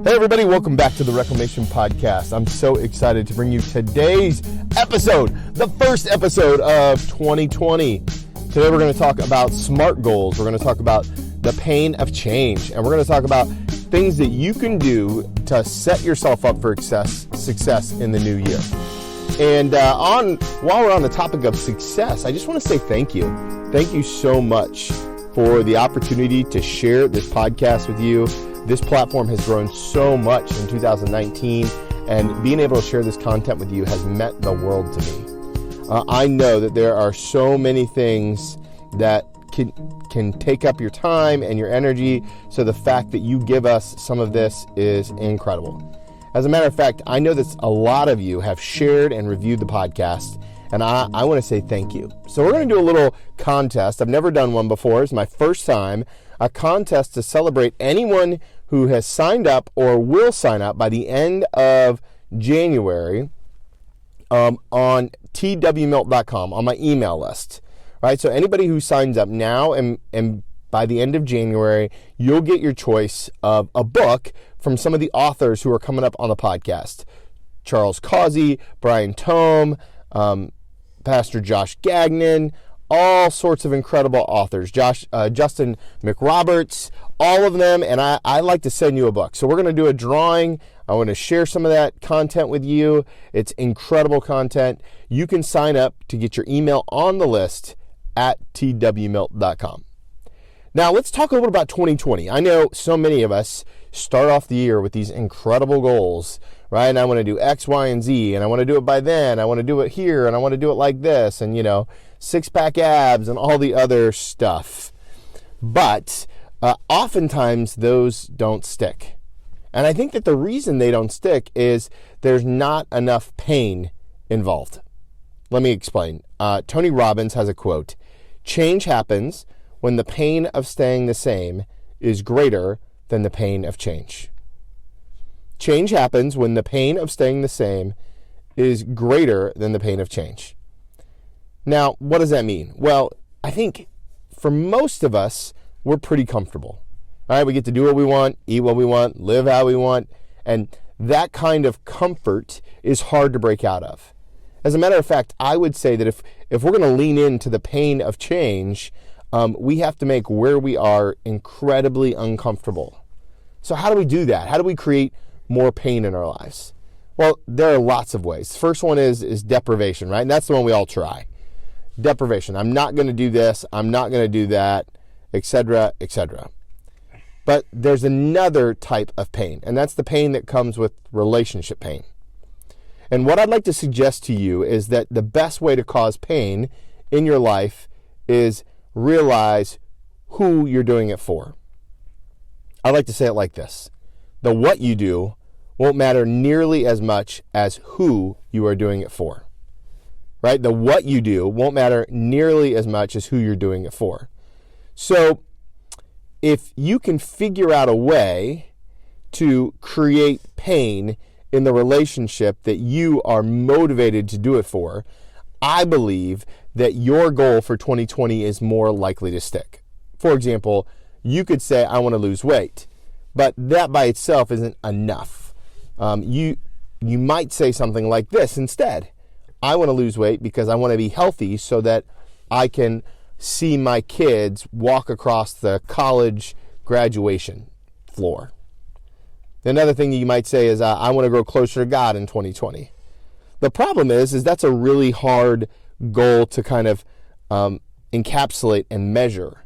Hey everybody, welcome back to the Reclamation Podcast. I'm so excited to bring you today's episode, the first episode of 2020. Today we're going to talk about SMART goals. We're going to talk about the pain of change, and we're going to talk about things that you can do to set yourself up for success in the new year. And while we're on the topic of success, I just want to say thank you. Thank you so much for the opportunity to share this podcast with you. This platform has grown so much in 2019, and being able to share this content with you has meant the world to me. I know that there are so many things that can take up your time and your energy, so the fact that you give us some of this is incredible. As a matter of fact, I know that a lot of you have shared and reviewed the podcast, and I want to say thank you. So we're going to do a little contest. I've never done one before. It's my first time. A contest to celebrate anyone who has signed up or will sign up by the end of January on twmilt.com, on my email list. Right? So anybody who signs up now and by the end of January, you'll get your choice of a book from some of the authors who are coming up on the podcast. Charles Causey, Brian Tome, Pastor Josh Gagnon, all sorts of incredible authors, Justin McRoberts, all of them, and I like to send you a book. So we're going to do a drawing. I want to share some of that content with you. It's incredible content. You can sign up to get your email on the list at twmilt.com. Now let's talk a little about 2020. I know so many of us start off the year with these incredible goals, right? And I want to do X, Y, and Z, and I want to do it by then. I want to do it here, and I want to do it like this, and six-pack abs and all the other stuff. But oftentimes those don't stick. And I think that the reason they don't stick is there's not enough pain involved. Let me explain. Tony Robbins has a quote: "Change happens when the pain of staying the same is greater than the pain of change." Change happens when the pain of staying the same is greater than the pain of change. Now, what does that mean? Well, I think for most of us, we're pretty comfortable. All right, we get to do what we want, eat what we want, live how we want, and that kind of comfort is hard to break out of. As a matter of fact, I would say that if we're going to lean into the pain of change, we have to make where we are incredibly uncomfortable. So how do we do that? How do we create more pain in our lives? Well, there are lots of ways. The first one is deprivation, right? And that's the one we all try. Deprivation. I'm not going to do this. I'm not going to do that, etc., etc. But there's another type of pain, and that's the pain that comes with relationship pain. And what I'd like to suggest to you is that the best way to cause pain in your life is realize who you're doing it for. I like to say it like this: the what you do won't matter nearly as much as who you are doing it for. Right? The what you do won't matter nearly as much as who you're doing it for. So if you can figure out a way to create pain in the relationship that you are motivated to do it for, I believe that your goal for 2020 is more likely to stick. For example, you could say, I want to lose weight, but that by itself isn't enough. You might say something like this instead: I want to lose weight because I want to be healthy so that I can see my kids walk across the college graduation floor. Another thing you might say is, I want to grow closer to God in 2020. The problem is that's a really hard goal to kind of encapsulate and measure.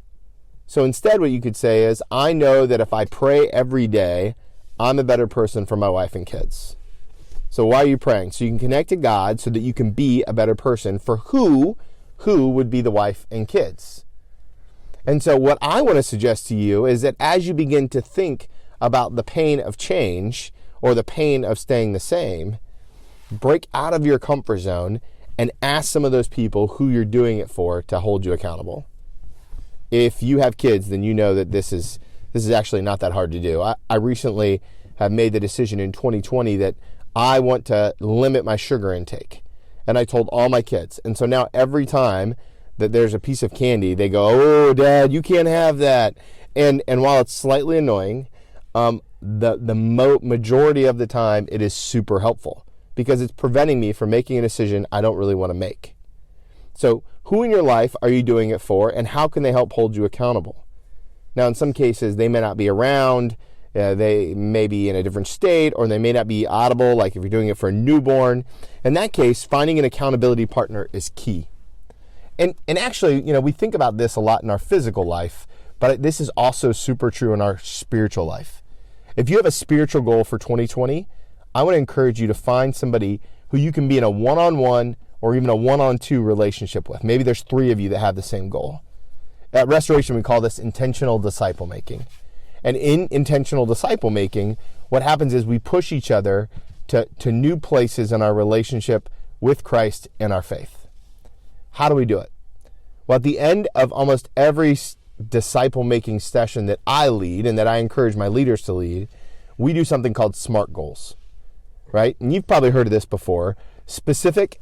So instead what you could say is, I know that if I pray every day, I'm a better person for my wife and kids. So why are you praying? So you can connect to God so that you can be a better person for who would be the wife and kids. And so what I want to suggest to you is that as you begin to think about the pain of change or the pain of staying the same, break out of your comfort zone and ask some of those people who you're doing it for to hold you accountable. If you have kids, then you know that this is actually not that hard to do. I recently have made the decision in 2020 that I want to limit my sugar intake. And I told all my kids. And so now every time that there's a piece of candy, they go, "Oh, Dad, you can't have that." And while it's slightly annoying, majority of the time, it is super helpful because it's preventing me from making a decision I don't really want to make. So who in your life are you doing it for, and how can they help hold you accountable? Now, in some cases, they may not be around. They may be in a different state, or they may not be audible, like if you're doing it for a newborn. In that case, finding an accountability partner is key. And actually, we think about this a lot in our physical life, but this is also super true in our spiritual life. If you have a spiritual goal for 2020, I want to encourage you to find somebody who you can be in a one-on-one or even a one-on-two relationship with. Maybe there's 3 of you that have the same goal. At Restoration, we call this intentional disciple making. And in intentional disciple making, what happens is we push each other to new places in our relationship with Christ and our faith. How do we do it? Well, at the end of almost every disciple making session that I lead and that I encourage my leaders to lead, we do something called SMART goals, right? And you've probably heard of this before. Specific,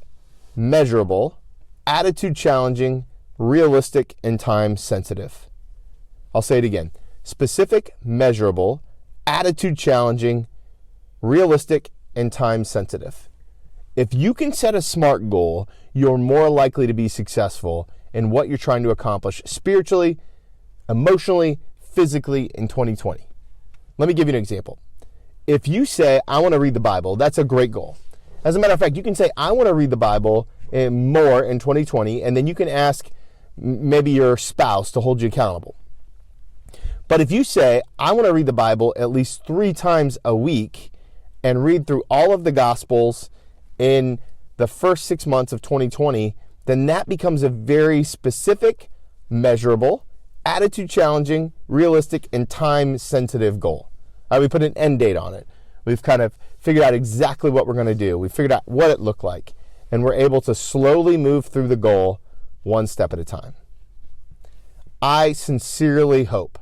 measurable, attitude challenging, realistic, and time sensitive. I'll say it again. Specific, measurable, attitude challenging, realistic, and time sensitive. If you can set a SMART goal, you're more likely to be successful in what you're trying to accomplish spiritually, emotionally, physically in 2020. Let me give you an example. If you say, I want to read the Bible, that's a great goal. As a matter of fact, you can say, I want to read the Bible more in 2020, and then you can ask maybe your spouse to hold you accountable. But if you say, I want to read the Bible at least 3 times a week and read through all of the Gospels in the first 6 months of 2020, then that becomes a very specific, measurable, attitude challenging, realistic, and time sensitive goal. We put an end date on it. We've kind of figured out exactly what we're going to do. We figured out what it looked like, and we're able to slowly move through the goal one step at a time. I sincerely hope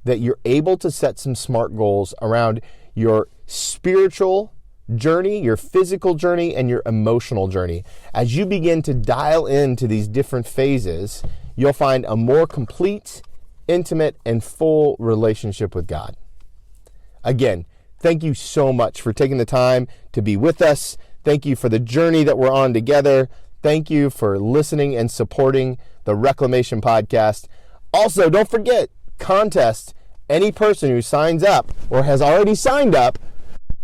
that you're able to set some SMART goals around your spiritual journey, your physical journey, and your emotional journey. As you begin to dial into these different phases, you'll find a more complete, intimate, and full relationship with God. Again, thank you so much for taking the time to be with us. Thank you for the journey that we're on together. Thank you for listening and supporting the Reclamation Podcast. Also, don't forget, contest any person who signs up or has already signed up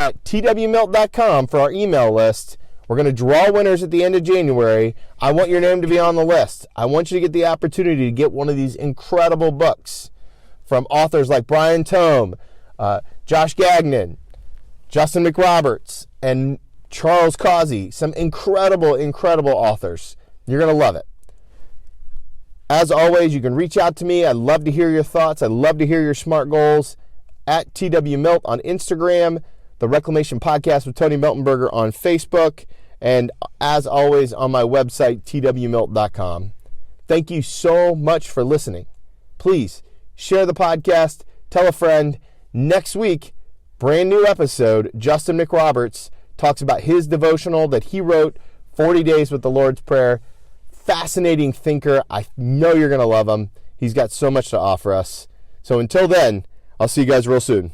at twmilt.com for our email list. We're going to draw winners at the end of January. I want your name to be on the list. I want you to get the opportunity to get one of these incredible books from authors like Brian Tome, Josh Gagnon, Justin McRoberts, and Charles Causey. Some incredible, incredible authors. You're going to love it. As always, you can reach out to me. I'd love to hear your thoughts. I'd love to hear your SMART goals at TWMilt on Instagram, the Reclamation Podcast with Tony Meltenberger on Facebook, and as always on my website, twmilt.com. Thank you so much for listening. Please share the podcast, tell a friend. Next week, brand new episode, Justin McRoberts talks about his devotional that he wrote, 40 Days with the Lord's Prayer. Fascinating thinker. I know you're going to love him. He's got so much to offer us. So until then, I'll see you guys real soon.